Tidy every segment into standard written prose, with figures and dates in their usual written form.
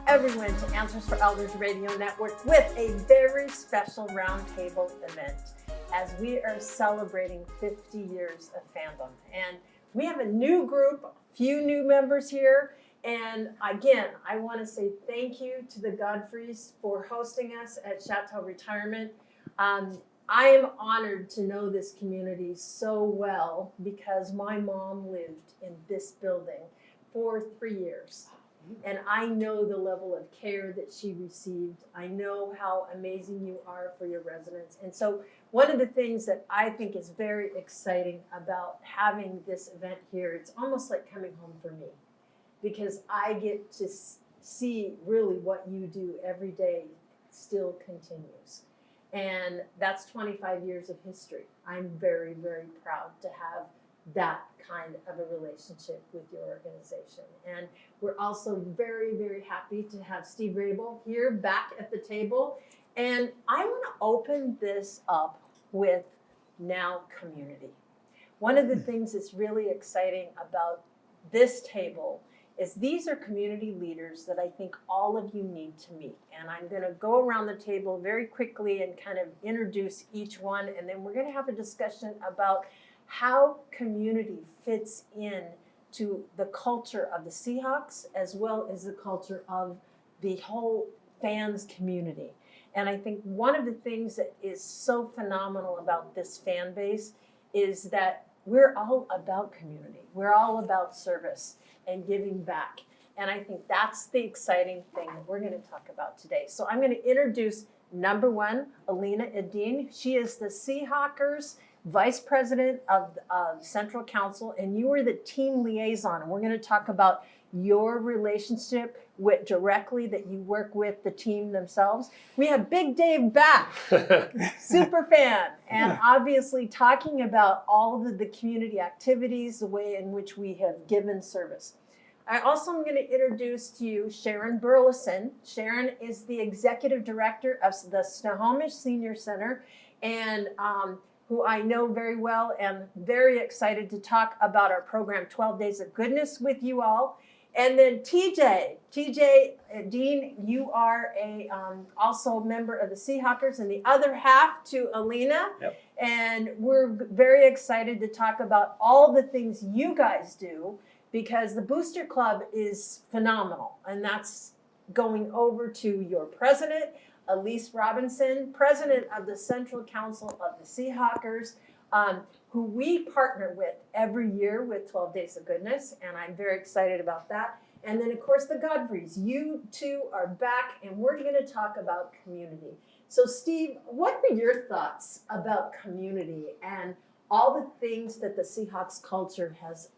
everyone to Answers for Elders Radio Network with a very special roundtable event as we are celebrating 50 years of Fandom. And we have a new group, a few new members here. And again, I want to say thank you to the Godfreys for hosting us at Chateau Retirement. I am honored to know this community so well because my mom lived in this building for 3 years. And I know the level of care that she received. I know how amazing you are for your residents. And so one of the things that I think is very exciting about having this event here, it's almost like coming home for me, because I get to see really what you do every day still continues. And that's 25 years of history. I'm very, very proud to have that kind of a relationship with your organization. And we're also very, very happy to have Steve Raible here back at the table. And I want to open this up with now community. One of the things that's really exciting about this table is these are community leaders that I think all of you need to meet. And I'm going to go around the table very quickly and kind of introduce each one. And then we're going to have a discussion about how community fits in to the culture of the Seahawks as well as the culture of the whole fans community. And I think one of the things that is so phenomenal about this fan base is that we're all about community. We're all about service and giving back. And I think that's the exciting thing that we're going to talk about today. So I'm going to introduce number one, Alina Edin. She is the Seahawkers Vice President of Central Council, and you are the team liaison. And we're going to talk about your relationship with directly that you work with the team themselves. We have Big Dave back, super fan, and obviously talking about all of the community activities, the way in which we have given service. I also am going to introduce to you Sharon Burleson. Sharon is the Executive Director of the Snohomish Senior Center, and who I know very well, and very excited to talk about our program 12 Days of Goodness with you all. And then TJ Dean, you are also a member of the Seahawkers, and the other half to Alina. Yep. And we're very excited to talk about all the things you guys do, because the Booster Club is phenomenal. And that's going over to your president, Elise Robinson, president of the Central Council of the Seahawkers, who we partner with every year with 12 Days of Goodness, and I'm very excited about that. And then, of course, the Godfreys. You two are back, and we're going to talk about community. So, Steve, what are your thoughts about community and all the things that the Seahawks culture has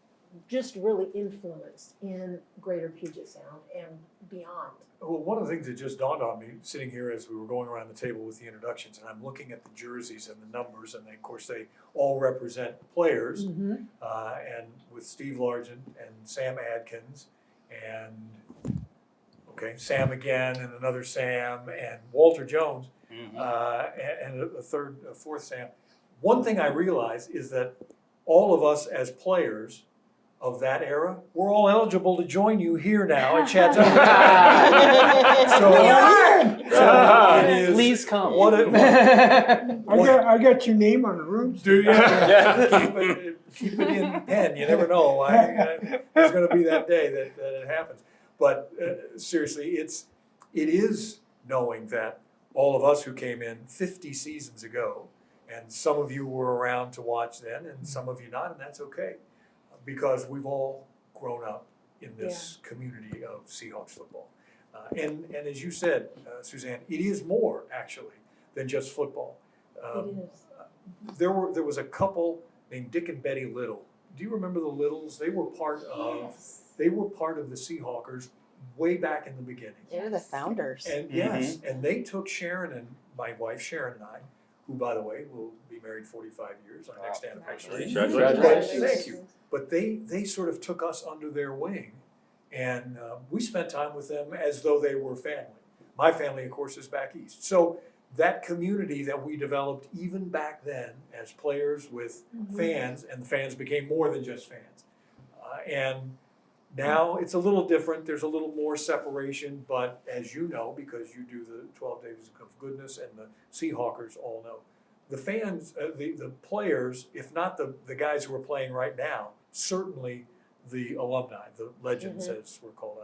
just really influenced in Greater Puget Sound and beyond? Well, one of the things that just dawned on me sitting here as we were going around the table with the introductions, and I'm looking at the jerseys and the numbers, and of course they all represent players, and with Steve Largent and Sam Adkins and Sam again and another Sam and Walter Jones, and a fourth Sam. One thing I realize is that all of us as players of that era, we're all eligible to join you here now at Chateau Retirement. So it is. Please come. I got your name on the room. Do you? Yeah. Keep it in pen. You never know. There's going to be that day that it happens. But seriously, it is knowing that all of us who came in 50 seasons ago, and some of you were around to watch then, and some of you not, and that's okay. Because we've all grown up in this community of Seahawks football. And as you said, Suzanne, it is more actually than just football. It is. There was a couple named Dick and Betty Little. Do you remember the Littles? They were part of the Seahawkers way back in the beginning. They were the founders. And yes, and they took Sharon and my wife Sharon and I, who by the way will be married 45 years, our next anniversary. Congratulations. Thank you. But they sort of took us under their wing, and we spent time with them as though they were family. My family, of course, is back east. So that community that we developed even back then as players with fans, and the fans became more than just fans. And Now it's a little different. There's a little more separation, but as you know, because you do the 12 Days of Goodness and the Seahawkers all know, the fans, the players, if not the guys who are playing right now, certainly the alumni, the legends as we're called.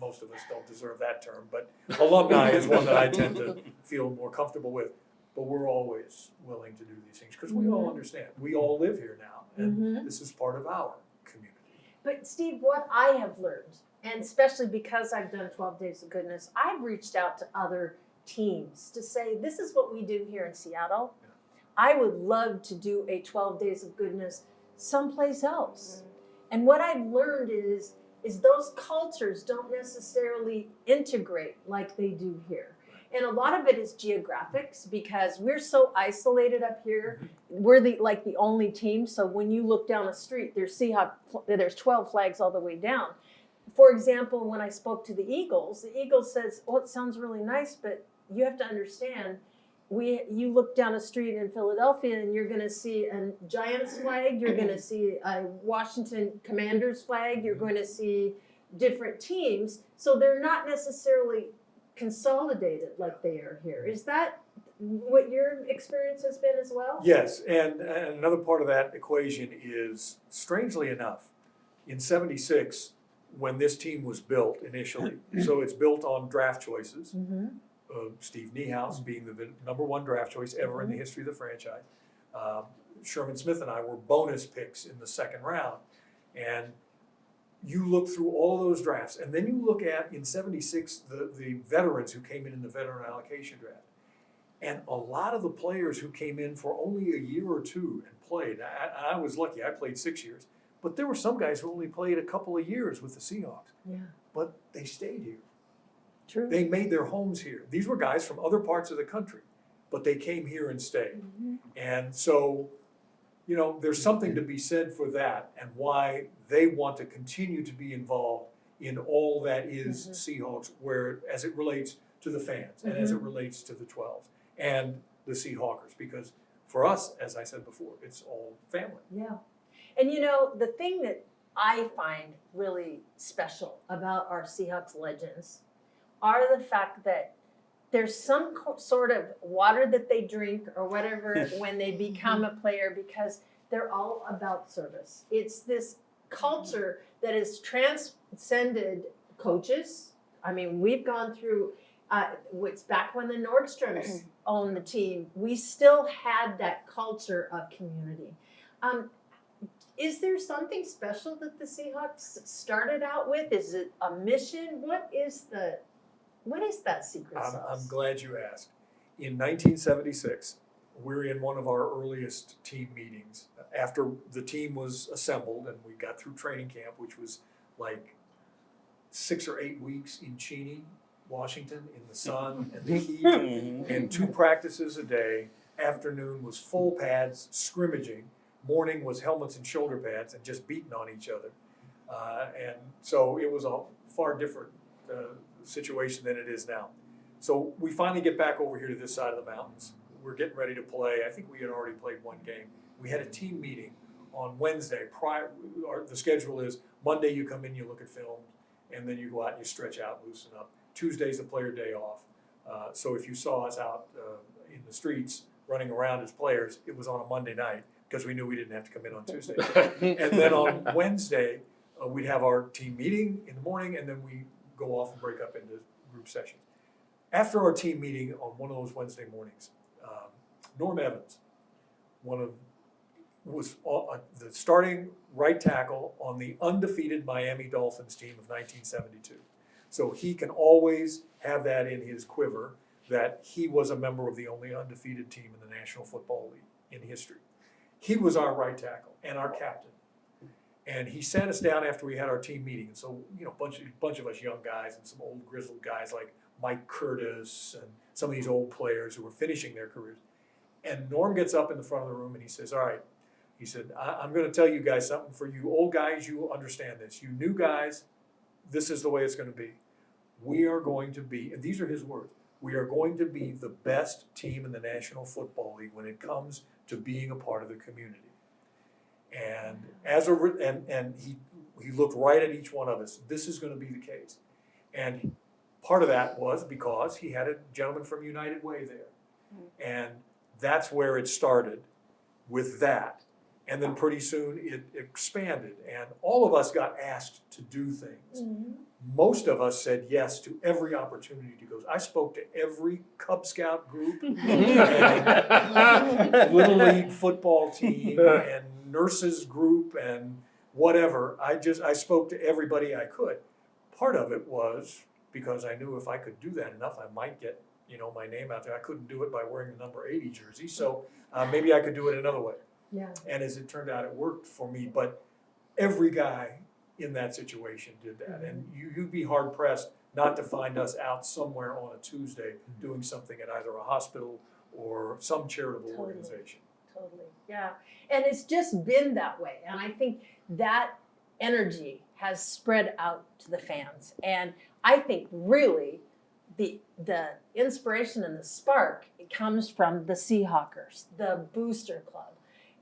Most of us don't deserve that term, but alumni is one that I tend to feel more comfortable with. But we're always willing to do these things because we all understand. We all live here now, and this is part of our community. But Steve, what I have learned, and especially because I've done 12 Days of Goodness, I've reached out to other teams to say, this is what we do here in Seattle. Yeah. I would love to do a 12 Days of Goodness someplace else. And what I've learned is those cultures don't necessarily integrate like they do here. And a lot of it is geographics because we're so isolated up here. We're the only team. So when you look down a street, there's 12 flags all the way down. For example, when I spoke to the Eagles says, "Oh, it sounds really nice, but you have to understand, you look down a street in Philadelphia and you're going to see a Giants flag, you're going to see a Washington Commanders flag, you're going to see different teams. So they're not necessarily consolidated like they are here." Is that what your experience has been as well? Yes, and another part of that equation is, strangely enough, in '76, when this team was built initially, so it's built on draft choices, Steve Niehaus being the number one draft choice ever in the history of the franchise. Sherman Smith and I were bonus picks in the second round. And you look through all those drafts, and then you look at, in '76, the veterans who came in the veteran allocation draft. And a lot of the players who came in for only a year or two and played, I was lucky, I played 6 years, but there were some guys who only played a couple of years with the Seahawks. Yeah. But they stayed here. True. They made their homes here. These were guys from other parts of the country, but they came here and stayed. And so, you know, there's something to be said for that and why they want to continue to be involved in all that is Seahawks, where as it relates to the fans and as it relates to the 12s and the Seahawkers, because for us, as I said before, it's all family. Yeah. And you know, the thing that I find really special about our Seahawks legends are the fact that there's some sort of water that they drink or whatever when they become a player, because they're all about service. It's this culture that has transcended coaches. I mean, we've gone through, it's back when the Nordstroms owned the team. We still had that culture of community. Is there something special that the Seahawks started out with? Is it a mission? What is that secret sauce? I'm glad you asked. In 1976, we're in one of our earliest team meetings after the team was assembled and we got through training camp, which was like 6 or 8 weeks in Cheney, Washington, in the sun and the heat, and 2 practices a day. Afternoon was full pads, scrimmaging. Morning was helmets and shoulder pads and just beating on each other. And so it was a far different situation than it is now. So we finally get back over here to this side of the mountains. We're getting ready to play. I think we had already played one game. We had a team meeting on Wednesday. The schedule is Monday you come in, you look at film, and then you go out and you stretch out, loosen up. Tuesday's the player day off. So if you saw us out in the streets running around as players, it was on a Monday night because we knew we didn't have to come in on Tuesday. And then on Wednesday, we'd have our team meeting in the morning, and then we go off and break up into group sessions. After our team meeting on one of those Wednesday mornings, Norm Evans, was the starting right tackle on the undefeated Miami Dolphins team of 1972. So he can always have that in his quiver that he was a member of the only undefeated team in the National Football League in history. He was our right tackle and our captain. And he sat us down after we had our team meeting. And so, you know, bunch of us young guys and some old grizzled guys like Mike Curtis and some of these old players who were finishing their careers. And Norm gets up in the front of the room and he says, all right, he said, I'm going to tell you guys something. For you old guys, you will understand this. You new guys, this is the way it's going to be. We are going to be, and these are his words, we are going to be the best team in the National Football League when it comes to being a part of the community. And he he looked right at each one of us. This is going to be the case. And part of that was because he had a gentleman from United Way there. And that's where it started with that. And then pretty soon it expanded. And all of us got asked to do things. Most of us said yes to every opportunity to go. I spoke to every Cub Scout group, and Little League football team, and nurses group, and whatever. I spoke to everybody I could. Part of it was because I knew if I could do that enough, I might get, my name out there. I couldn't do it by wearing the number 80 jersey, so maybe I could do it another way. Yeah. And as it turned out, it worked for me. But every guy in that situation did that. And you'd be hard pressed not to find us out somewhere on a Tuesday doing something at either a hospital or some charitable organization. Totally, yeah. And it's just been that way. And I think that energy has spread out to the fans. And I think really the inspiration and the spark, it comes from the Seahawkers, the Booster Club.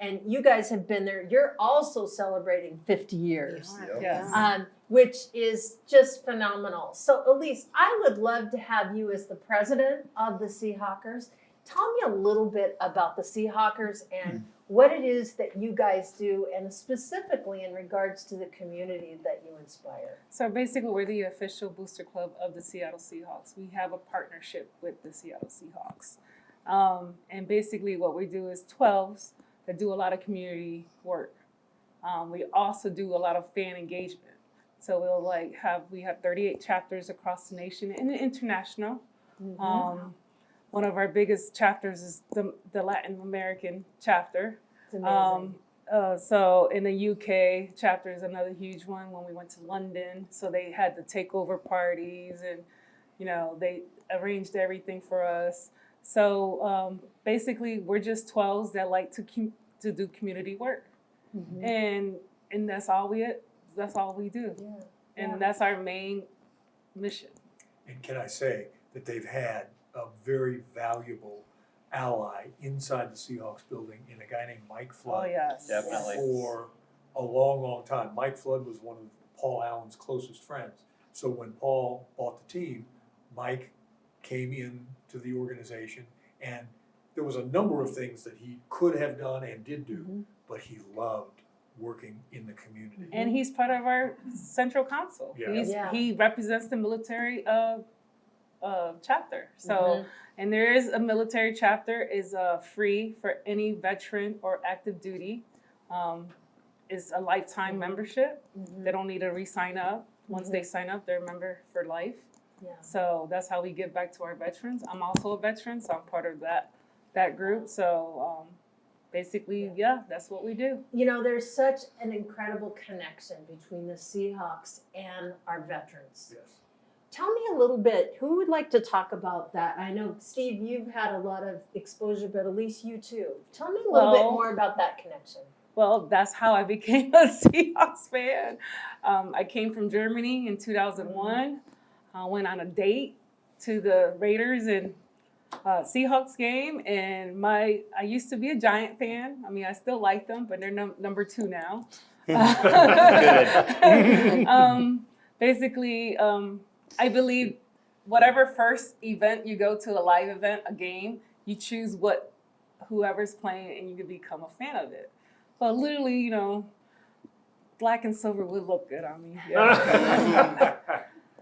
And you guys have been there. You're also celebrating 50 years, Yes. which is just phenomenal. So Elise, I would love to have you as the president of the Seahawkers. Tell me a little bit about the Seahawkers and what it is that you guys do, and specifically in regards to the community that you inspire. So basically, we're the official booster club of the Seattle Seahawks. We have a partnership with the Seattle Seahawks. And basically what we do is 12s that do a lot of community work. We also do a lot of fan engagement. So we have 38 chapters across the nation and international. One of our biggest chapters is the Latin American chapter. It's amazing. So in the UK chapter is another huge one. When we went to London, so they had the takeover parties, and they arranged everything for us. So basically, we're just 12s that like to do community work, and that's all we do, and that's our main mission. And can I say that they've had a very valuable ally inside the Seahawks building in a guy named Mike Flood. Oh yes, Definitely. For a long, long time. Mike Flood was one of Paul Allen's closest friends. So when Paul bought the team, Mike came in to the organization, and there was a number of things that he could have done and did do, but he loved working in the community. And he's part of our central council. Yeah. He represents the military chapter. So, and there is a military chapter is free for any veteran or active duty. It's a lifetime membership. They don't need to re-sign up. Once they sign up, they're a member for life. So that's how we give back to our veterans. I'm also a veteran, so I'm part of that group. So basically, that's what we do. There's such an incredible connection between the Seahawks and our veterans. Yes. Tell me a little bit, who would like to talk about that? I know, Steve, you've had a lot of exposure, but Elise, you too. Tell me a little bit more about that connection. Well, that's how I became a Seahawks fan. I came from Germany in 2001. I went on a date to the Raiders and Seahawks game, and I used to be a Giant fan. I mean, I still like them, but they're number 2 now. Basically, I believe whatever first event you go to, a live event, a game, you choose whoever's playing, and you can become a fan of it. But literally, black and silver would look good on me. Yeah.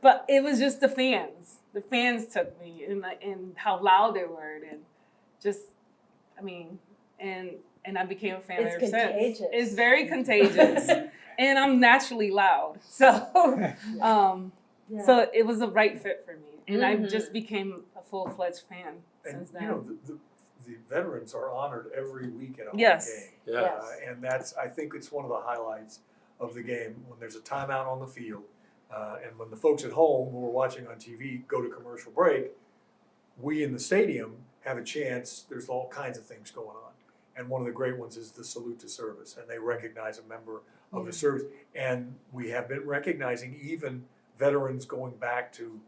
But it was just the fans. The fans took me, and how loud they were, and just, and I became a fan ever since. It's very contagious, and I'm naturally loud, so so it was a right fit for me, and I just became a full-fledged fan since then. The veterans are honored every week at a home Yes. game. Yeah. And I think it's one of the highlights of the game, when there's a timeout on the field, and when the folks at home who are watching on TV go to commercial break, we in the stadium have a chance. There's all kinds of things going on. And one of the great ones is the salute to service, and they recognize a member of the service. And we have been recognizing even veterans going back to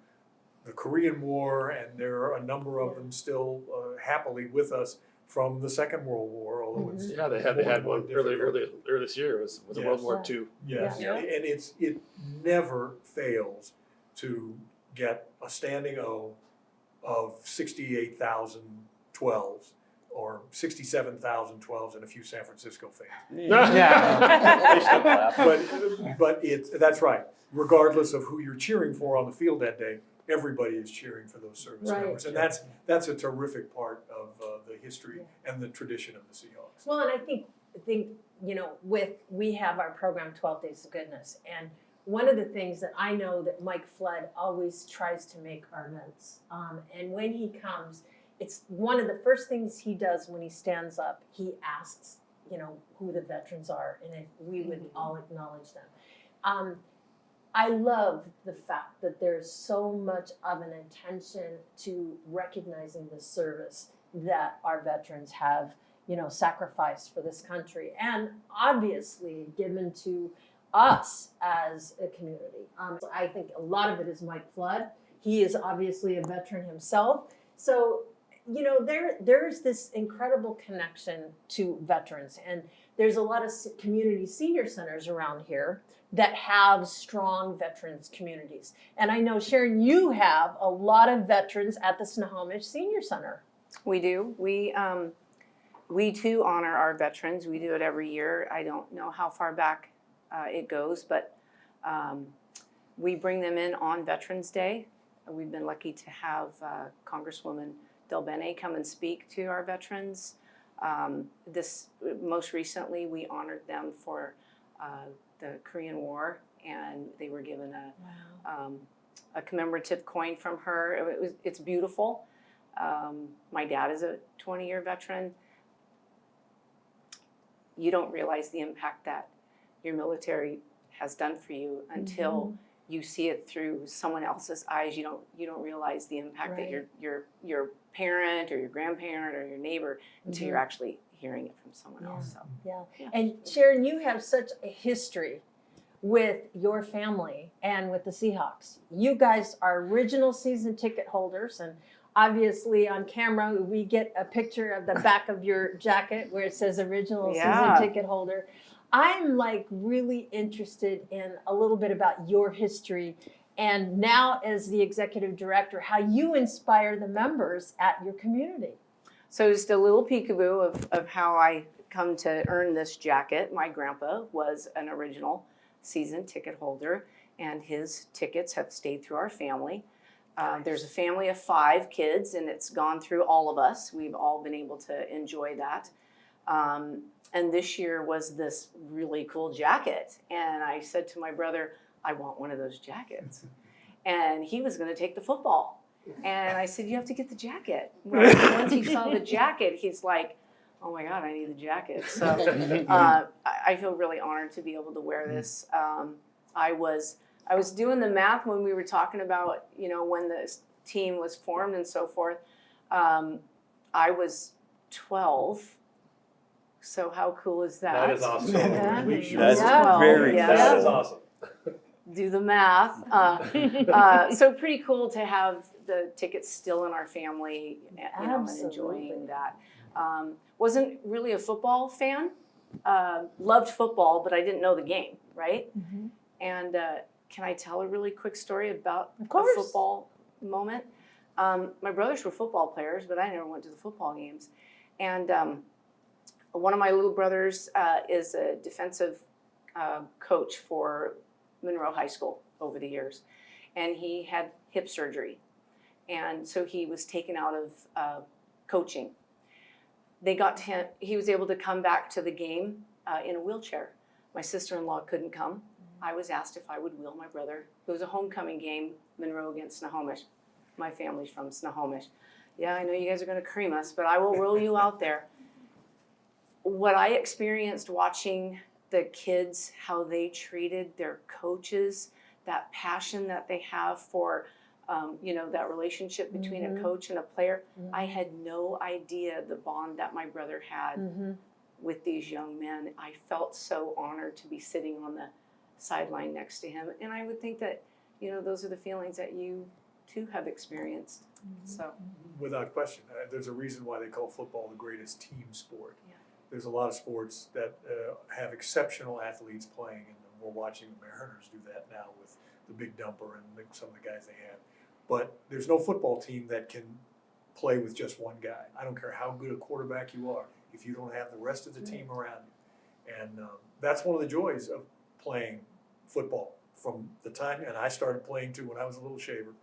the Korean War, and there are a number of them still happily with us from the Second World War, although it's Yeah, they had one earlier this year. It was Yes. World War II. yes, Yeah. and it never fails to get a standing O of 68,012s or 67,012s and a few San Francisco fans. Yeah. They should clap. But that's right. Regardless of who you're cheering for on the field that day, everybody is cheering for those service Right. members, and that's a terrific part of the history and the tradition of the Seahawks. Well, and I think we have our program 12 Days of Goodness, and one of the things that I know that Mike Flood always tries to make our events, and when he comes, it's one of the first things he does when he stands up. He asks, who the veterans are, and if we would all acknowledge them. I love the fact that there's so much of an attention to recognizing the service that our veterans have, sacrificed for this country, and obviously given to us as a community. I think a lot of it is Mike Flood. He is obviously a veteran himself. So, there's this incredible connection to veterans, and there's a lot of community senior centers around here that have strong veterans communities. And I know, Sharon, you have a lot of veterans at the Snohomish Senior Center. We do. We too honor our veterans. We do it every year. I don't know how far back it goes, but we bring them in on Veterans Day. We've been lucky to have Congresswoman Del Bene come and speak to our veterans. Most recently, we honored them for the Korean War, and they were given a commemorative coin from her. It's beautiful. My dad is a 20-year veteran. You don't realize the impact that your military has done for you until you see it through someone else's eyes. You don't realize the impact that your parent or your grandparent or your neighbor until you're actually hearing it from someone else. So. Yeah. And Sharon, you have such a history with your family and with the Seahawks. You guys are original season ticket holders, and obviously on camera we get a picture of the back of your jacket where it says original season ticket holder. I'm really interested in a little bit about your history, and now as the executive director, how you inspire the members at your community. So just a little peekaboo of how I come to earn this jacket. My grandpa was an original season ticket holder, and his tickets have stayed through our family. There's a family of 5 kids, and it's gone through all of us. We've all been able to enjoy that. And this year was this really cool jacket. And I said to my brother, I want one of those jackets. And he was going to take the football. And I said, you have to get the jacket. Well, once he saw the jacket, he's like, oh my God, I need the jacket. So I feel really honored to be able to wear this. I was doing the math when we were talking about, when the team was formed and so forth. I was 12. So how cool is that? That is awesome. Yeah. That's Yeah. very Yeah. That is awesome. Do the math. So pretty cool to have the tickets still in our family, and enjoying that. Wasn't really a football fan. Loved football, but I didn't know the game, right? Mm-hmm. And can I tell a really quick story about Of a course. football moment? My brothers were football players, but I never went to the football games. And one of my little brothers is a defensive coach for Monroe High School over the years. And he had hip surgery. And so he was taken out of coaching. They got to him, he was able to come back to the game in a wheelchair. My sister-in-law couldn't come. I was asked if I would wheel my brother. It was a homecoming game, Monroe against Snohomish. My family's from Snohomish. Yeah, I know you guys are going to cream us, but I will roll you out there. What I experienced watching the kids, how they treated their coaches, that passion that they have for, that relationship between a coach and a player. I had no idea the bond that my brother had with these young men. I felt so honored to be sitting on the sideline next to him. And I would think that, those are the feelings that you to have experienced. So Without question, there's a reason why they call football the greatest team sport. Yeah. There's a lot of sports that have exceptional athletes playing, and we're watching the Mariners do that now with the big dumper and some of the guys they have. But there's no football team that can play with just one guy. I don't care how good a quarterback you are if you don't have the rest of the team around you. And that's one of the joys of playing football from the time, and I started playing too when I was a little shaver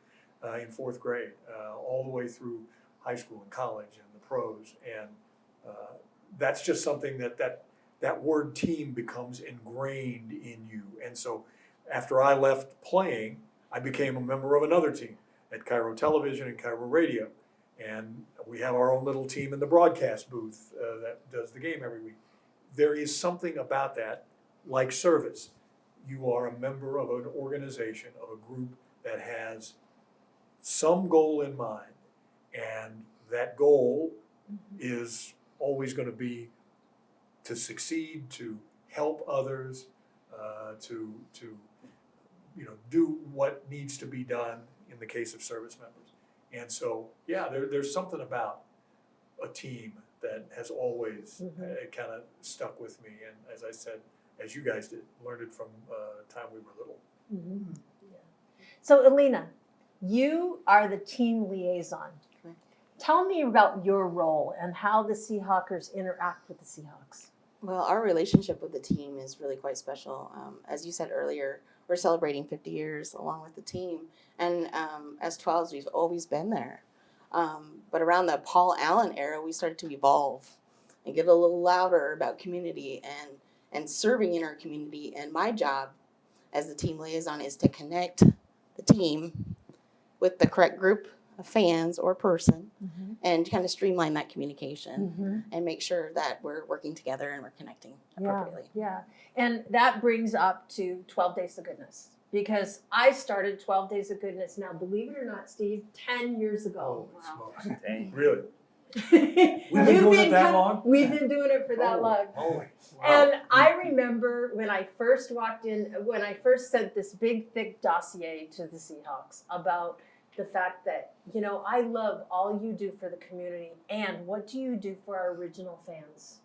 in 4th grade, all the way through high school and college and the pros. And that's just something that word team becomes ingrained in you. And so after I left playing, I became a member of another team at Cairo Television and Cairo Radio. And we have our own little team in the broadcast booth that does the game every week. There is something about that, like service. You are a member of an organization, of a group that has some goal in mind, and that goal is always going to be to succeed, to help others, to do what needs to be done in the case of service members. And so, yeah, there's something about a team that has always kind of stuck with me. And as I said, as you guys did, learned it from time we were little. Mm-hmm. Yeah. So, Alina, you are the team liaison. Correct. Tell me about your role and how the Seahawkers interact with the Seahawks. Well, our relationship with the team is really quite special. As you said earlier, we're celebrating 50 years along with the team. And as 12s, we've always been there. But around the Paul Allen era, we started to evolve and get a little louder about community and serving in our community. And my job as the team liaison is to connect the team with the correct group of fans or person and kind of streamline that communication and make sure that we're working together and we're connecting appropriately. Yeah. And that brings up to 12 Days of Goodness, because I started 12 Days of Goodness now, believe it or not, Steve, 10 years ago. Wow. Dang. Really? We've been doing it that long? We've been doing it for that long. Wow. And I remember when I first walked in, when I first sent this big, thick dossier to the Seahawks about the fact that, I love all you do for the community, and what do you do for our original fans?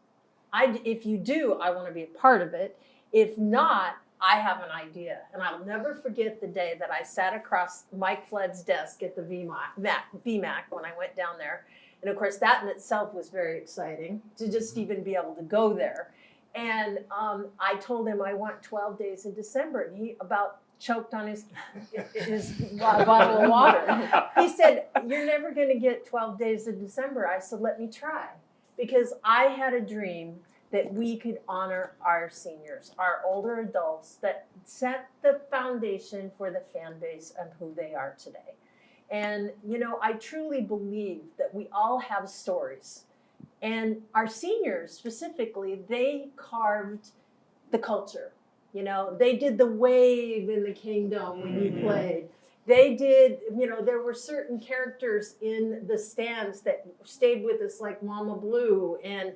If you do, I want to be a part of it. If not, I have an idea. And I'll never forget the day that I sat across Mike Flood's desk at the VMAC when I went down there. And of course, that in itself was very exciting to just even be able to go there. And I told him I want 12 days in December, and he about choked on his bottle of water. He said, "You're never going to get 12 days in December." I said, "Let me try," because I had a dream that we could honor our seniors, our older adults that set the foundation for the fan base of who they are today. And, I truly believe that we all have stories. And our seniors specifically, they carved the culture. They did the wave in the Kingdome when you played. They did, there were certain characters in the stands that stayed with us, like Mama Blue, and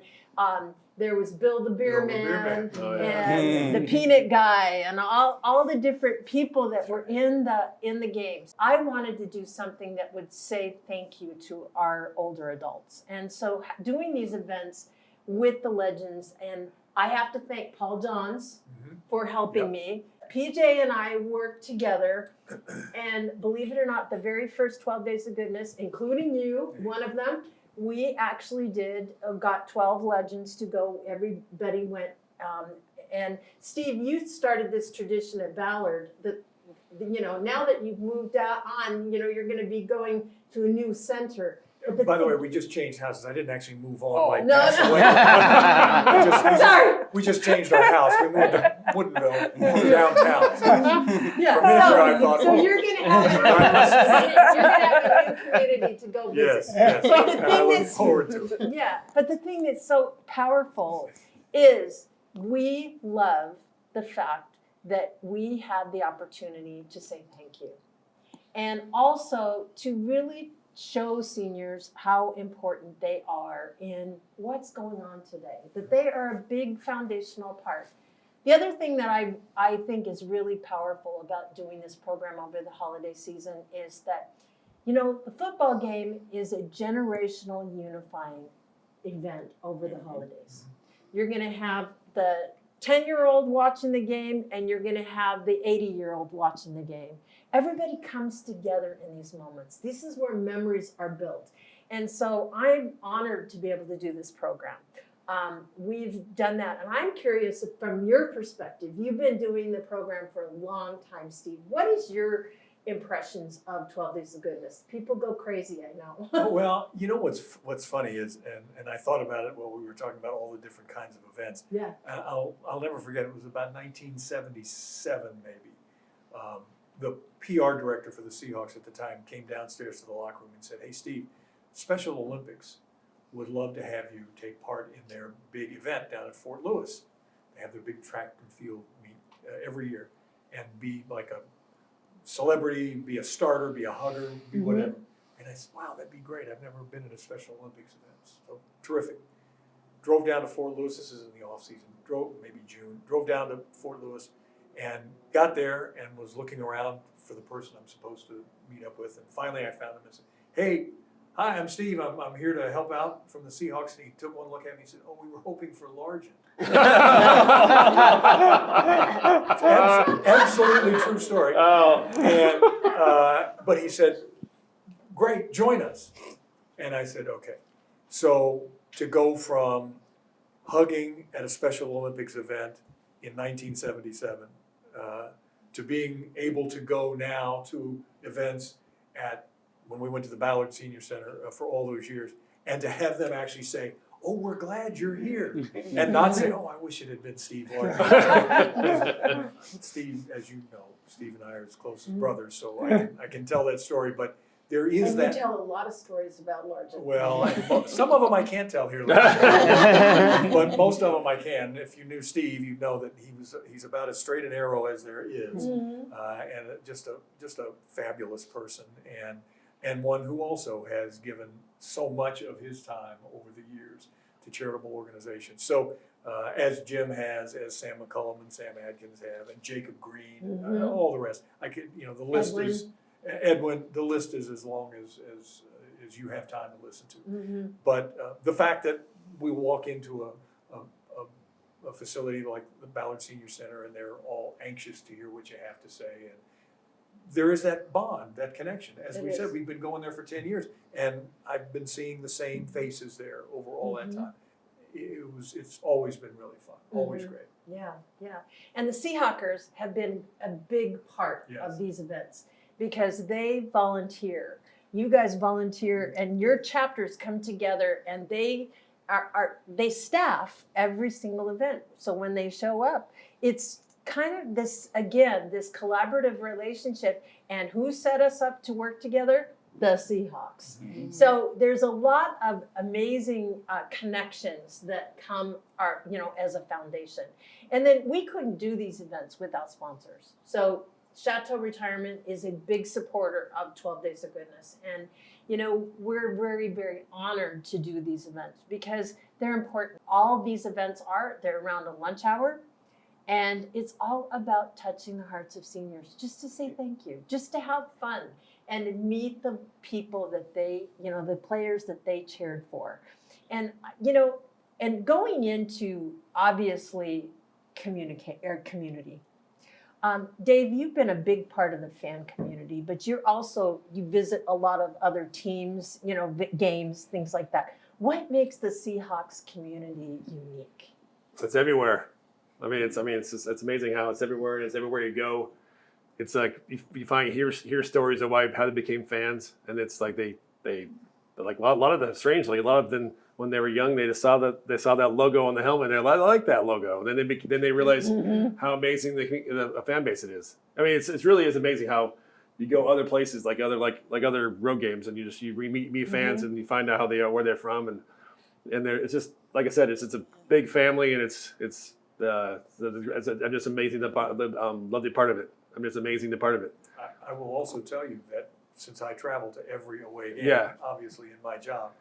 there was Bill the Beer Man, and the Peanut Guy, and all the different people that were in the games. I wanted to do something that would say thank you to our older adults, and so doing these events with the legends, and I have to thank Paul Johns for helping me. PJ and I worked together, and believe it or not, the very first 12 Days of Goodness, including you, one of them, we actually got 12 legends to go. Everybody went. And Steve, you started this tradition at Ballard that, now that you've moved on, you're going to be going to a new center. By the way, we just changed houses. I didn't actually move on. Mike No. passed away. Sorry. We just changed our house. We moved to Woodinville from downtown. Yeah. For a minute there, I thought, So you're going to have a new community to go visit. Yes. But the And I thing look is, forward to it. yeah, but the thing that's so powerful is we love the fact that we had the opportunity to say thank you. And also to really show seniors how important they are in what's going on today, that they are a big foundational part. The other thing that I think is really powerful about doing this program over the holiday season is that You know, the football game is a generational unifying event over the holidays. You're going to have the 10-year-old watching the game, and you're going to have the 80-year-old watching the game. Everybody comes together in these moments. This is where memories are built. And so I'm honored to be able to do this program. We've done that, and I'm curious if, from your perspective, you've been doing the program for a long time, Steve. What is your impressions of 12 Days of Goodness? People go crazy, I know. Well, you know what's funny is, and I thought about it while we were talking about all the different kinds of events. Yeah. I'll never forget. It was about 1977, maybe. The PR director for the Seahawks at the time came downstairs to the locker room and said, "Hey, Steve, Special Olympics would love to have you take part in their big event down at Fort Lewis. They have their big track and field meet every year, and be like a celebrity, be a starter, be a hugger, be whatever." And I said, "Wow, that'd be great. I've never been in a Special Olympics event. So terrific." Drove down to Fort Lewis. This is in the off season. Drove maybe June. Drove down to Fort Lewis, and got there and was looking around for the person I'm supposed to meet up with. And finally, I found him and said, "Hey, hi, I'm Steve. I'm here to help out from the Seahawks." And he took one look at me and said, "Oh, we were hoping for Largent." Absolutely true story. Oh. And but he said, "Great, join us." And I said, "Okay." So to go from hugging at a Special Olympics event in 1977 to being able to go now to events at, when we went to the Ballard Senior Center for all those years, and to have them actually say, "Oh, we're glad you're here," and not say, "Oh, I wish it had been Steve Largent." Steve, as you know, Steve and I are as close as brothers, so I can tell that story, but there is And that. you tell a lot of stories about Largent. Well, some of them I can't tell here, but most of them I can. If you knew Steve, you'd know that he's about as straight and narrow as there is, and just a fabulous person, and one who also has given so much of his time over the years to charitable organizations. So as Jim has, as Sam McCullum and Sam Adkins have, and Jacob Green, all the rest. I could, the list Edwin. is. Edwin, the list is as long as you have time to listen to. But the fact that we walk into a facility like the Ballard Senior Center, and they're all anxious to hear what you have to say, and there is that bond, that connection. As we said, we've been going there for 10 years, and I've been seeing the same faces there over all that time. It's always been really fun, always great. Yeah. And the Seahawkers have been a big part Yes. of these events, because they volunteer. You guys volunteer, and your chapters come together, and they they staff every single event. So when they show up, it's kind of this collaborative relationship. And who set us up to work together? The Seahawks. So there's a lot of amazing connections that come as a foundation. And then we couldn't do these events without sponsors. So Chateau Retirement is a big supporter of 12 Days of Goodness. And, we're very, very honored to do these events because they're important. All these events they're around a lunch hour. And it's all about touching the hearts of seniors, just to say thank you, just to have fun and to meet the people that they, the players that they cheered for. And, and going into, obviously, community. Dave, you've been a big part of the fan community, but you visit a lot of other teams, games, things like that. What makes the Seahawks community unique? It's everywhere. It's amazing how it's everywhere, and it's everywhere you go. It's like you hear stories of how they became fans, and it's like they like a lot of them. Strangely, a lot of them when they were young, they saw that logo on the helmet. They're like, "I like that logo." And then they realize how amazing a fan base it is. It really is amazing how you go other places like other road games, and you meet fans and you find out how they are, where they're from, and it's just like I said, it's a big family, and I'm just amazing love the part of it. I'm just amazing the part of it. I will also tell you that since I travel to every away game, obviously in my job,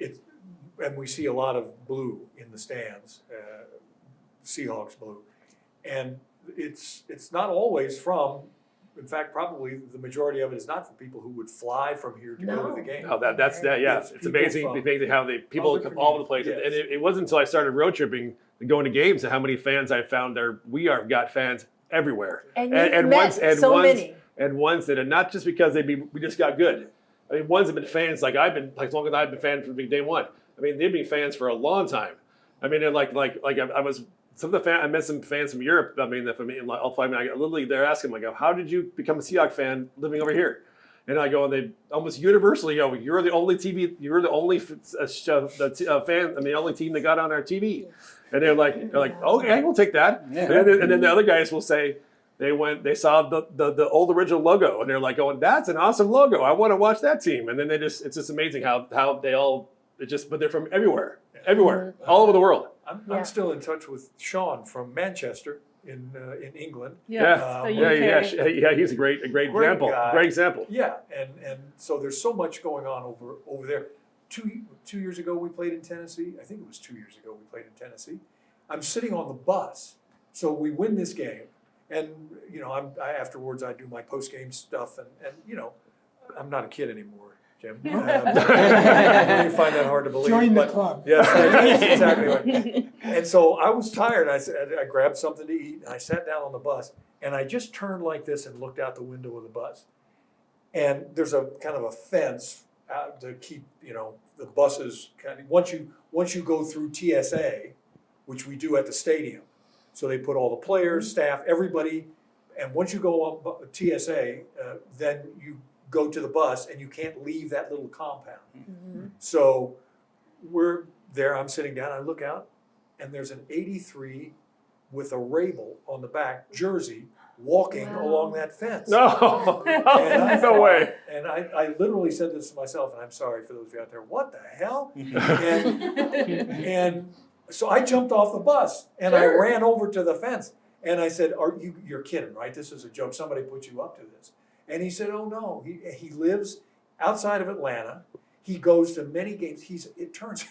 and we see a lot of blue in the stands, Seahawks blue, and it's not always from in fact, probably the majority of it is not for people who would fly from here to go to the game. Oh, that's that. Yeah, It's it's people amazing from how people other come all over the place. communities, And it wasn't until I started road tripping and going to games and how many fans I found there. We are got fans everywhere, And you've met so many. and ones that are not just because we just got good. I mean, ones have been fans like I've been like as long as I've been fans from day one. I mean, they've been fans for a long time. I mean, they're like I was. Some of the I met some fans from Europe. I mean, literally they're asking like, how did you become a Seahawks fan living over here? And I go, and they almost universally go, you're the only TV, you're the only fan. I mean, the only team that got on our TV. And they're like, oh, yeah, we'll take that. Yeah. And then the other guys will say, they saw the old original logo, and they're like, going, that's an awesome logo. I want to watch that team. And then it's just amazing how they all, but they're from everywhere, all over the world. I'm still in touch with Sean from Manchester in England. Yeah, Yeah. He's a great example. guy. Great example. Yeah, and so there's so much going on over there. Two years ago we played in Tennessee. I think it was 2 years ago we played in Tennessee. I'm sitting on the bus, so we win this game, and afterwards I do my post game stuff, and I'm not a kid anymore, Jim. You find that hard to believe. Join the but- club. Yes, that's exactly right. And so I was tired. I grabbed something to eat, and I sat down on the bus, and I just turned like this and looked out the window of the bus. And there's a kind of a fence out to keep the buses kind of once you go through TSA, which we do at the stadium. So they put all the players, staff, everybody, and once you go on TSA, then you go to the bus and you can't leave that little compound. Mm-hmm. So we're there, I'm sitting down, I look out, and there's an 83 with a Raible on the back jersey walking along that fence. No, And I no thought- way. And I literally said this to myself, and I'm sorry for those of you out there, what the hell? And so I jumped off the bus and I ran over to the fence and I said, you're kidding, right? This is a joke. Somebody put you up to this. And he said, oh no, he lives outside of Atlanta. He goes to many games. It turns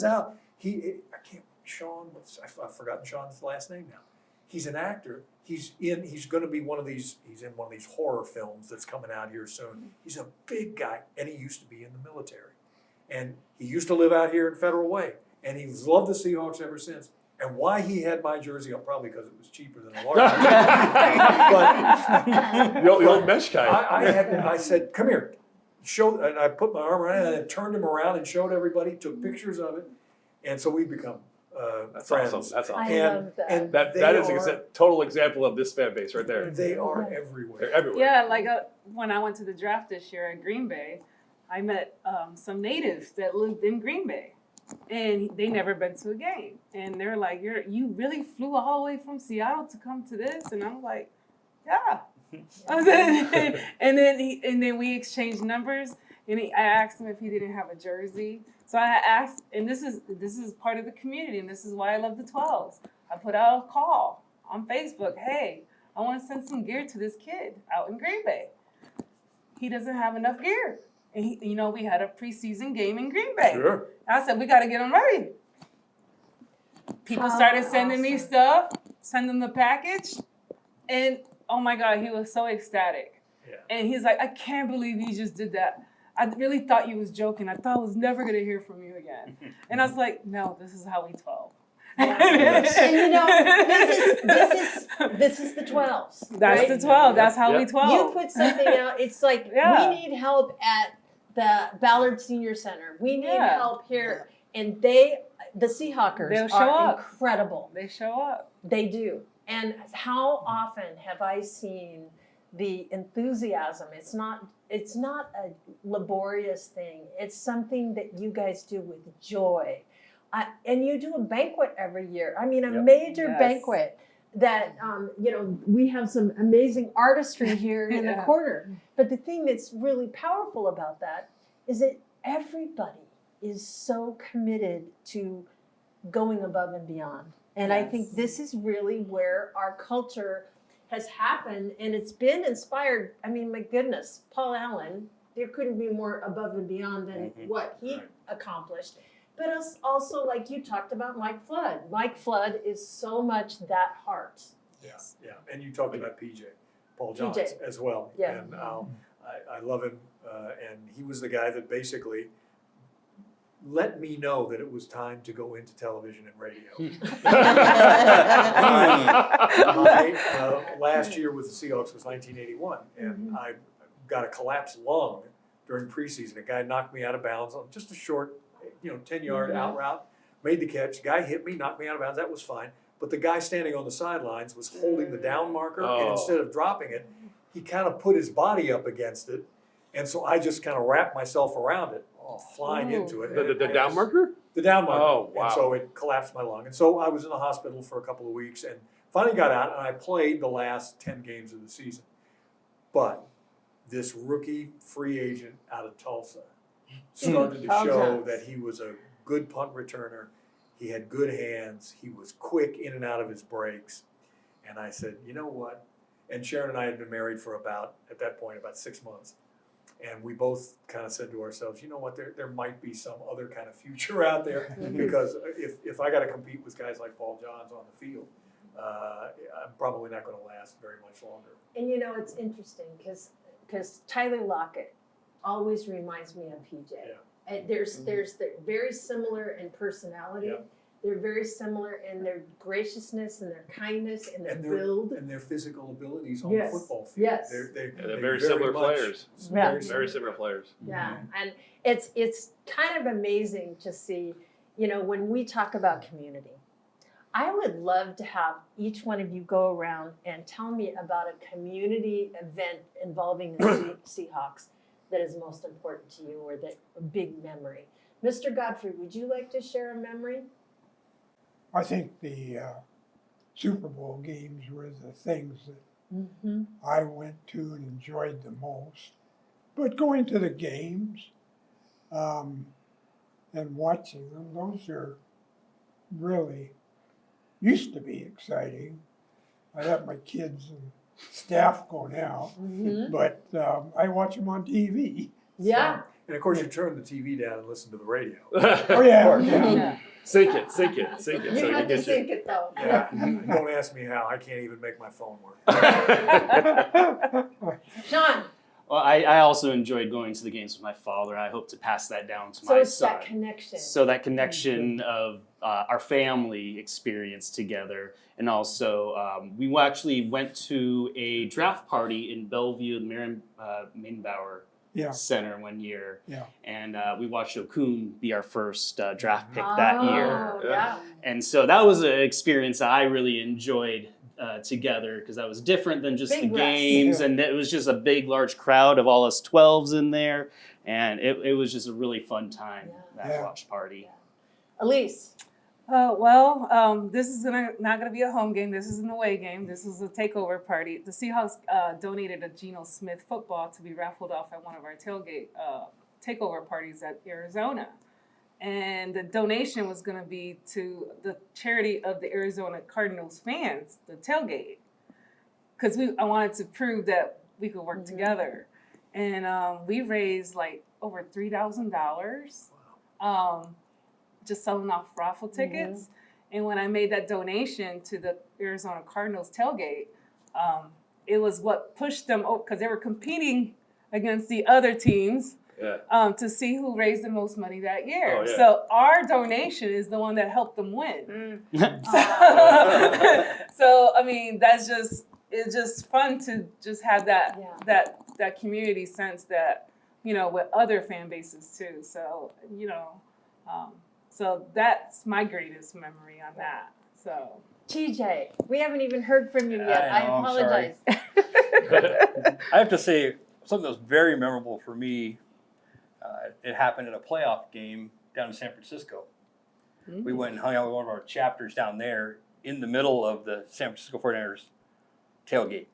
out I've forgotten Sean's last name now. He's an actor. He's going to be he's in one of these horror films that's coming out here soon. He's a big guy, and he used to be in the military. And he used to live out here in Federal Way, and he's loved the Seahawks ever since. And why he had my jersey on, probably because it was cheaper than a large. The old mesh guy. I said, come here. And I put my arm around him and I turned him around and showed everybody, took pictures of it. And so we become That's friends. awesome. That's awesome. I love that. And That is a total example of this fan base right there. they are everywhere. They're everywhere. Yeah, like when I went to the draft this year at Green Bay, I met some natives that lived in Green Bay, and they never been to a game, and they're like, "You really flew all the way from Seattle to come to this?" And I'm like, "Yeah." and then we exchanged numbers, and I asked him if he didn't have a jersey. So I asked, and this is part of the community, and this is why I love the 12s. I put out a call on Facebook. Hey, I want to send some gear to this kid out in Green Bay. He doesn't have enough gear. And we had a preseason game in Green Bay. Sure. I said, we got to get him ready. People started sending me stuff, send them the package, and oh my God, he was so ecstatic. Yeah. And he's like, I can't believe you just did that. I really thought you was joking. I thought I was never going to hear from you again. And I was like, no, this is how we 12. And this is the 12s. That's right? the 12. That's how we Yep. 12. You put something out. It's like Yeah. we need help at the Ballard Senior Center. We need Yeah. help here, and the Seahawkers They'll show are up. incredible. They show up. They do. And how often have I seen the enthusiasm? It's not a laborious thing. It's something that you guys do with joy. And you do a banquet every year. I mean, a major Yes. banquet that, we have some amazing artistry here in the Yeah. corner. But the thing that's really powerful about that is that everybody is so committed to going above and beyond. And I think Yes. this is really where our culture has happened, and it's been inspired. I mean, my goodness, Paul Allen, there couldn't be more above and beyond than what he Right. accomplished. But also, like you talked about Mike Flood. Mike Flood is so much that heart. Yeah. And you talked about PJ. Paul Johns PJ. as well. Yeah. And I love him, and he was the guy that basically let me know that it was time to go into television and radio. My last year with the Seahawks was 1981, and I got a collapsed lung during preseason. A guy knocked me out of bounds on just a short, 10-yard out route. Made the catch. Guy hit me, knocked me out of bounds. That was fine. But the guy standing on the sidelines was holding the down marker, and instead of dropping it, he kind of put his body up against it, and so I just kind of wrapped myself around it, flying into it. The down marker? The down marker. Oh, wow. And so it collapsed my lung. And so I was in the hospital for a couple of weeks and finally got out, and I played the last 10 games of the season. But this rookie free agent out of Tulsa started to show that he was a good punt returner. He had good hands. He was quick in and out of his breaks. And I said, you know what? And Sharon and I had been married for about 6 months. And we both kind of said to ourselves, you know what, there might be some other kind of future out there, because if I got to compete with guys like Paul Johns on the field, I'm probably not going to last very much longer. And it's interesting because Tyler Lockett always reminds me of PJ. Yeah. And they're very similar in personality. Yeah. They're very similar in their graciousness and their kindness and their And build. and their physical abilities on Yes. the football field. Yes. They're very similar much- players. Yeah. Very similar players. Yeah, and it's kind of amazing to see, when we talk about community. I would love to have each one of you go around and tell me about a community event involving the Seahawks that is most important to you, or that a big memory. Mr. Godfrey, would you like to share a memory? I think the Super Bowl games were the things that I went to and enjoyed the most. But going to the games and watching them, those are really used to be exciting. I have my kids and staff go now, but I watch them on TV. Yeah. And of course, you turn the TV down and listen to the radio. Oh yeah. Sink it. So You you have can to get think it though. Yeah. Don't ask me how. I can't even make my phone work. Sean, Well, I also enjoyed going to the games with my father. I hope to pass that down to so my it's son. that connection. So that connection of our family experience together. And also, we actually went to a draft party in Bellevue, the Mainbauer Center one year. Yeah. And we watched Okun be our first draft pick that year. Oh, yeah. And so that was an experience that I really enjoyed together, because that was different than just Big the refs. games, and it was just a big, large crowd of all us 12s in there, and it was just a really fun time, that watch party. Elise. This is not going to be a home game. This is an away game. This is a takeover party. The Seahawks donated a Geno Smith football to be raffled off at one of our tailgate takeover parties at Arizona. And the donation was going to be to the charity of the Arizona Cardinals fans, the tailgate. Because I wanted to prove that we could work together. And we raised like over $3,000 just selling off raffle tickets. And when I made that donation to the Arizona Cardinals tailgate, it was what pushed them over, because they were competing against the other teams. To see who raised the most money that year. Oh, yeah. So our donation is the one that helped them win. So I mean, it's just fun to just have that community sense that, with other fan bases too. So, so that's my greatest memory on that. So TJ, we haven't even heard from you yet. I apologize. I have to say, something that was very memorable for me, it happened in a playoff game down in San Francisco. We went and hung out with one of our chapters down there in the middle of the San Francisco 49ers tailgate.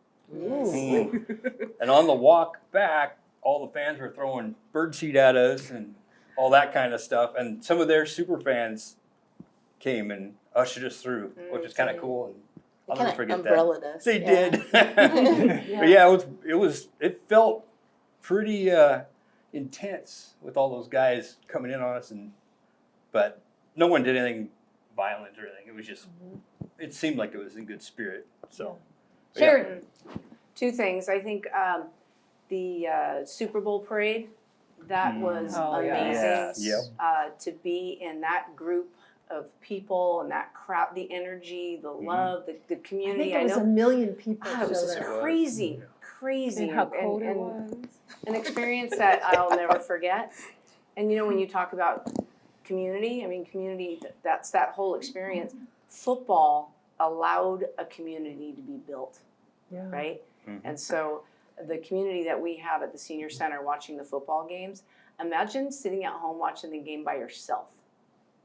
And on the walk back, all the fans were throwing birdseed at us and all that kind of stuff. And some of their super fans came and ushered us through, which was kind of cool. And I'll never forget that. Umbrellaed us. They did. But yeah, it felt pretty intense with all those guys coming in on us, but no one did anything violent or anything. It was just, it seemed like it was in good spirit. So Sharon. Two things. I think the Super Bowl parade, that was Oh, yeah. amazing. Yep. To be in that group of people and that crowd, the energy, the love, the I community. think it was a million people. It was showed just up. crazy, crazy. And how cold it and was. an experience that I'll never forget. And when you talk about community, I mean, community, that's that whole experience. Football allowed a community to be built, Yeah. right? Mhm. And so the community that we have at the senior center watching the football games, imagine sitting at home watching the game by yourself.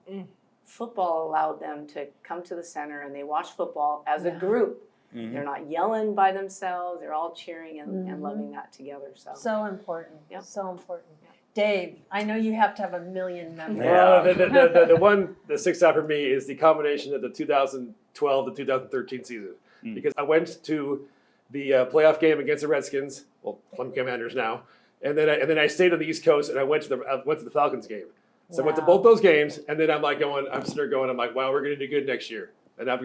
Mm. Football allowed them to come to the center and they watch football as a Yeah. group. Mhm. They're not yelling by themselves. They're all cheering and Mhm. loving that together. So, So important. Yep. So important. Dave, I know you have to have a million memories. Well, the one that sticks out for me is the combination of the 2012 to 2013 season. Mm. Because I went to the playoff game against the Redskins, well, Plum Commanders now, and then I stayed on the East Coast and I went to the Falcons game. So I went to Wow. both those games, and then I'm sitting there going, I'm like, wow, we're going to do good next year. And I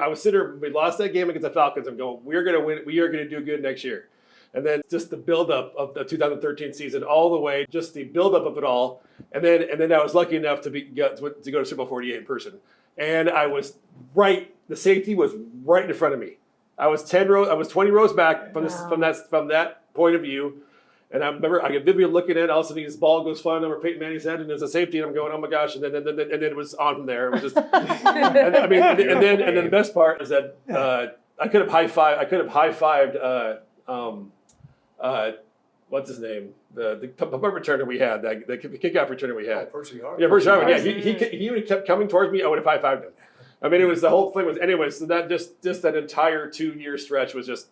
was sitting there, we lost that game against the Falcons. I'm going, we're going to win. We are going to do good next year. And then just the buildup of the 2013 season all the way, just the buildup of it all. And then I was lucky enough to go to Super Bowl 48 in person. And I was the safety was right in front of me. I was 20 rows back from that point of view. And I remember I get vividly looking at it, all of a sudden this ball goes flying over Peyton Manning's head, and there's a safety, and I'm going, oh my gosh! And then it was on from there. It was just, and then the best part is that I could have high fived. What's his name? The punt returner we had, the kickoff returner we had. Percy Harvin. Yeah, Percy Harvin. Yeah, he would have kept coming towards me. I would have high fived him. I mean, it was the whole thing was anyway. So that just that entire 2-year stretch was just.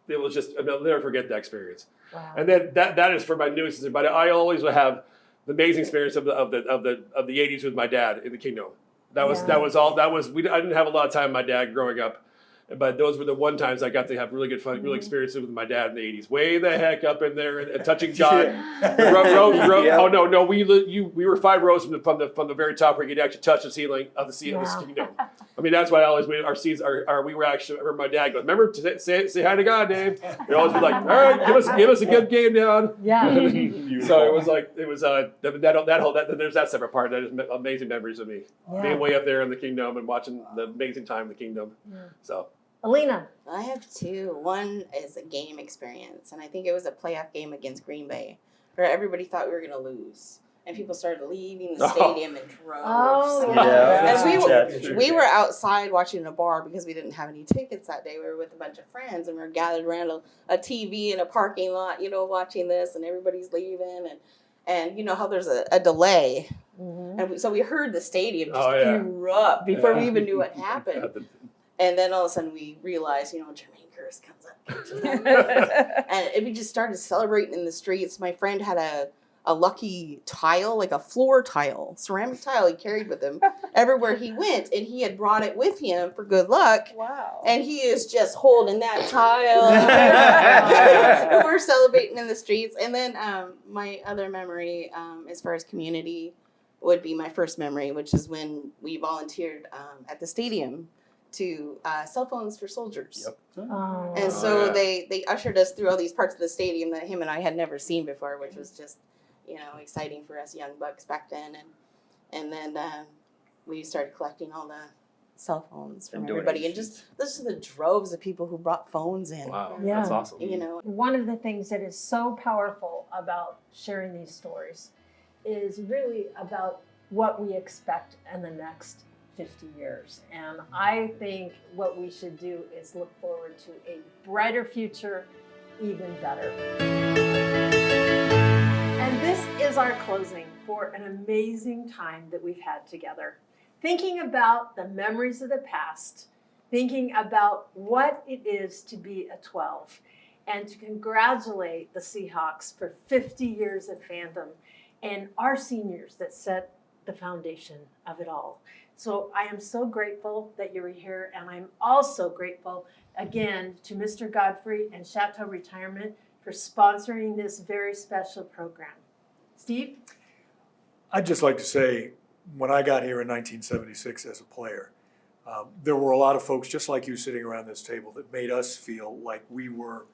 I'll never forget that experience. Wow. And then that is for my newest season. But I always will have the amazing experience of the 80s with my dad in the Kingdome. I didn't have a lot of time with my dad growing up, but those were the one times I got to have really good fun, really experiences with my dad in the 80s. Way the heck up in there and touching God. Oh no, we were 5 rows from the very top where you could actually touch the ceiling of the Kingdome. I mean, that's why I always our seats we were actually. I remember my dad goes, remember to say hi to God, Dave. We always be like, all right, give us a good game down. Yeah. So it was there's that separate part. That is amazing memories of me being way up there in the Kingdome and watching the amazing time in the Kingdome. Yeah. So Alina. I have two. One is a game experience, and I think it was a playoff game against Green Bay, where everybody thought we were going to lose, and people started leaving the stadium in droves. Oh, And we were outside watching in a bar because we didn't have any tickets that day. We were with a bunch of friends, and we were gathered around a TV in a parking lot, watching this, and everybody's leaving, and you know how there's a delay. Mm-hmm. And so we heard the stadium just erupt before we even knew what happened. And then all of a sudden we realized, Jermaine Curse comes up. And we just started celebrating in the streets. My friend had a lucky tile, like a floor tile, ceramic tile he carried with him everywhere he went. And he had brought it with him for good luck. Wow. And he is just holding that tile. And we're celebrating in the streets. And then my other memory, as far as community, would be my first memory, which is when we volunteered at the stadium to cell phones for soldiers. Yep. Oh. And so yeah. they ushered us through all these parts of the stadium that him and I had never seen before, which was just, exciting for us young bucks back then. And then we started collecting all the cell phones from everybody, and just listen to the droves of people who brought phones in. wow, Yeah. that's awesome. One of the things that is so powerful about sharing these stories is really about what we expect in the next 50 years. And I think what we should do is look forward to a brighter future, even better. And this is our closing for an amazing time that we've had together. Thinking about the memories of the past, thinking about what it is to be a 12, and to congratulate the Seahawks for 50 years of fandom and our seniors that set the foundation of it all. So I am so grateful that you're here, and I'm also grateful again to Mr. Godfrey and Chateau Retirement for sponsoring this very special program. Steve? I'd just like to say, when I got here in 1976 as a player, There were a lot of folks just like you sitting around this table that made us feel like we were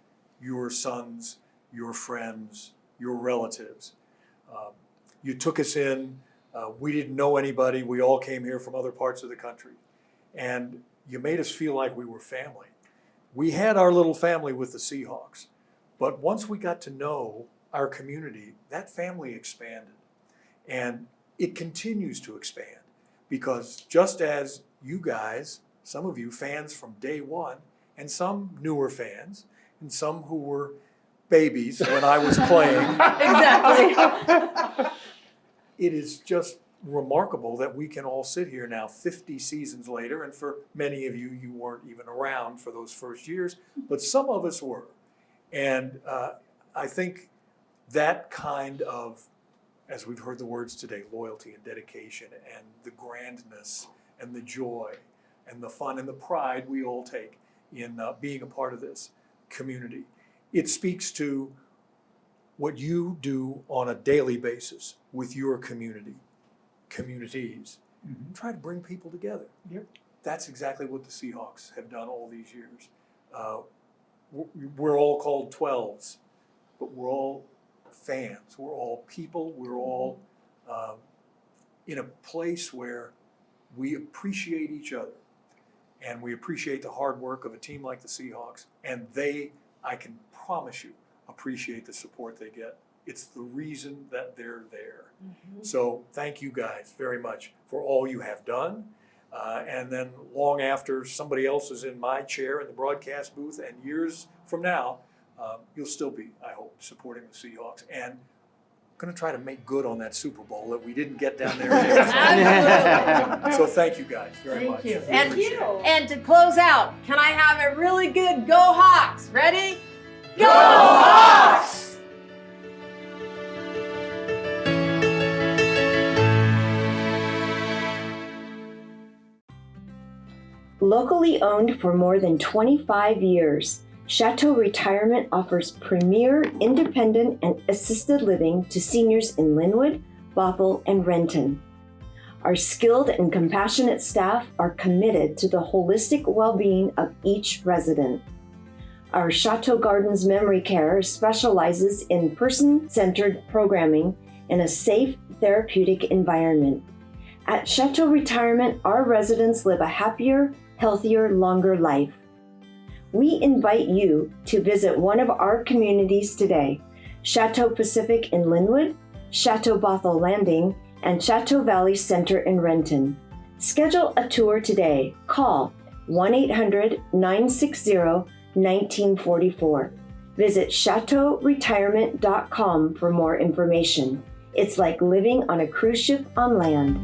your sons, your friends, your relatives. You took us in. We didn't know anybody. We all came here from other parts of the country. And you made us feel like we were family. We had our little family with the Seahawks. But once we got to know our community, that family expanded. And it continues to expand. Because just as you guys, some of you fans from day one, and some newer fans, and some who were babies when I was playing. Exactly. It is just remarkable that we can all sit here now 50 seasons later, and for many of you, you weren't even around for those first years, but some of us were. And I think that kind of, as we've heard the words today, loyalty and dedication and the grandness and the joy and the fun and the pride we all take in being a part of this community. It speaks to what you do on a daily basis with your communities. Mhm. Try to bring people together. Yep. That's exactly what the Seahawks have done all these years. We're all called 12s, but we're all fans. We're all people. We're all in a place where we appreciate each other, and we appreciate the hard work of a team like the Seahawks, and they, I can promise you, appreciate the support they get. It's the reason that they're there. So thank you guys very much for all you have done. And then long after somebody else is in my chair in the broadcast booth, and years from now, you'll still be, I hope, supporting the Seahawks. And I'm going to try to make good on that Super Bowl that we didn't get down there. Absolutely. So thank you guys very much. Thank you. We appreciate it. And to close out, can I have a really good Go Hawks? Ready? Go Hawks! Locally owned for more than 25 years, Chateau Retirement offers premier independent and assisted living to seniors in Linwood, Bothell, and Renton. Our skilled and compassionate staff are committed to the holistic well-being of each resident. Our Chateau Gardens Memory Care specializes in person-centered programming in a safe, therapeutic environment. At Chateau Retirement, our residents live a happier, healthier, longer life. We invite you to visit one of our communities today: Chateau Pacific in Linwood, Chateau Bothell Landing, and Chateau Valley Center in Renton. Schedule a tour today. Call 1-800-960-1944. Visit chateauretirement.com for more information. It's like living on a cruise ship on land.